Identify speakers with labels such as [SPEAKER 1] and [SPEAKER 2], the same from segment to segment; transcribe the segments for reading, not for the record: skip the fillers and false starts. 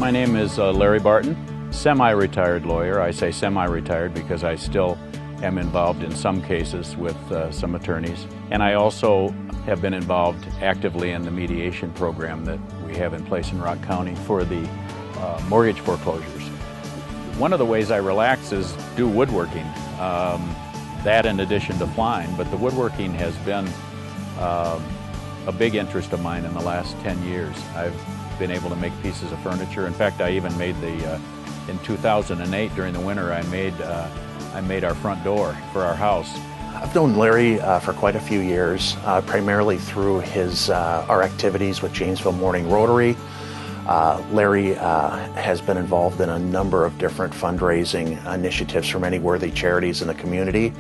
[SPEAKER 1] My name is Larry Barton, semi-retired lawyer. I say semi-retired because I still am involved in some cases with some attorneys. And I also have been involved actively in the mediation program that we have in place in Rock County for the mortgage foreclosures. One of the ways I relax is do woodworking. That in addition to flying, but the woodworking has been a big interest of mine in the last 10 years. I've been able to make pieces of furniture. In fact, I even made in 2008 during the winter, I made our front door for our house.
[SPEAKER 2] I've known Larry for quite a few years, primarily through our activities with Janesville Morning Rotary. Larry has been involved in a number of different fundraising initiatives for many worthy charities in the community.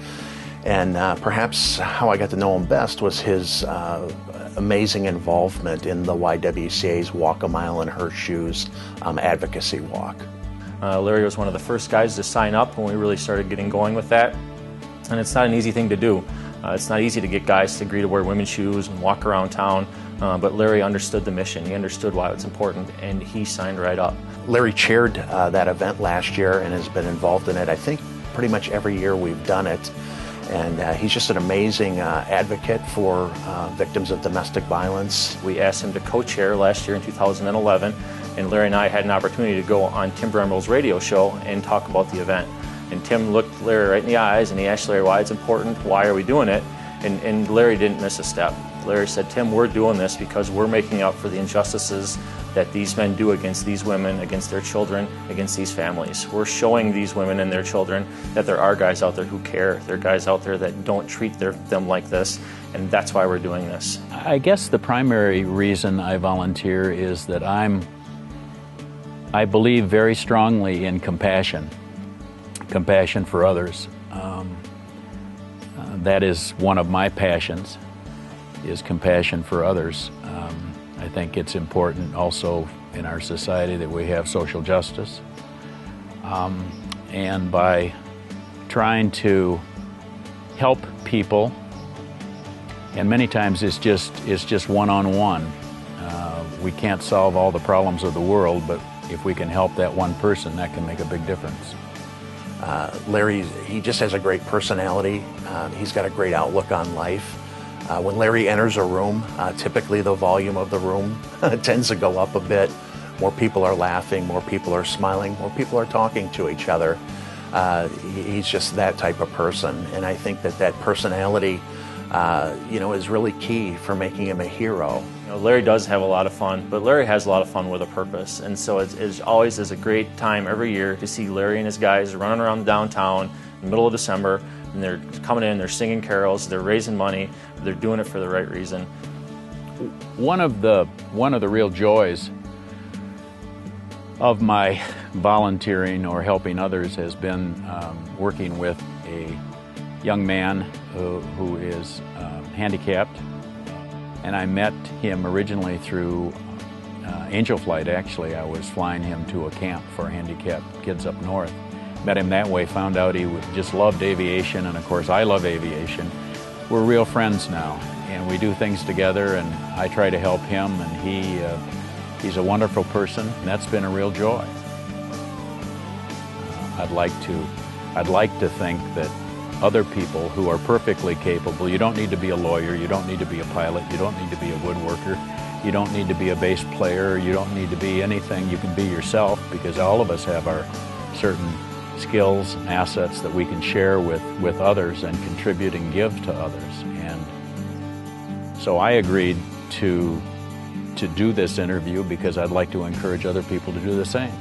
[SPEAKER 2] And perhaps how I got to know him best was his amazing involvement in the YWCA's Walk a Mile in Her Shoes advocacy walk.
[SPEAKER 3] Larry was one of the first guys to sign up when we really started getting going with that. And it's not an easy thing to do. It's not easy to get guys to agree to wear women's shoes and walk around town, but Larry understood the mission. He understood why it's important, and he signed right up.
[SPEAKER 2] Larry chaired that event last year and has been involved in it, I think, pretty much every year we've done it. And he's just an amazing advocate for victims of domestic violence.
[SPEAKER 3] We asked him to co-chair last year in 2011, and Larry and I had an opportunity to go on Tim Bremmel's radio show and talk about the event. And Tim looked Larry right in the eyes and he asked Larry why it's important, why are we doing it, and Larry didn't miss a step. Larry said, Tim, we're doing this because we're making up for the injustices that these men do against these women, against their children, against these families. We're showing these women and their children that there are guys out there who care. There are guys out there that don't treat them like this, and that's why we're doing this.
[SPEAKER 1] I guess the primary reason I volunteer is that I believe very strongly in compassion for others. That is one of my passions, is compassion for others. I think it's important also in our society that we have social justice. And by trying to help people, and many times it's just one-on-one. We can't solve all the problems of the world, but if we can help that one person, that can make a big difference.
[SPEAKER 2] Larry, he just has a great personality. He's got a great outlook on life. When Larry enters a room, typically the volume of the room tends to go up a bit. More people are laughing, more people are smiling, more people are talking to each other. He's just that type of person, and I think that personality, is really key for making him a hero.
[SPEAKER 3] Larry does have a lot of fun, but Larry has a lot of fun with a purpose, and so it always is a great time every year to see Larry and his guys running around downtown in the middle of December, and they're coming in, they're singing carols, they're raising money, they're doing it for the right reason.
[SPEAKER 1] One of the real joys of my volunteering or helping others has been working with a young man who is handicapped. And I met him originally through Angel Flight, actually. I was flying him to a camp for handicapped kids up north. Met him that way, found out he just loved aviation, and of course I love aviation. We're real friends now, and we do things together, and I try to help him, and he's a wonderful person, and that's been a real joy. I'd like to think that other people who are perfectly capable, you don't need to be a lawyer, you don't need to be a pilot, you don't need to be a woodworker, you don't need to be a bass player, you don't need to be anything, you can be yourself, because all of us have our certain skills and assets that we can share with others and contribute and give to others. And so I agreed to do this interview because I'd like to encourage other people to do the same.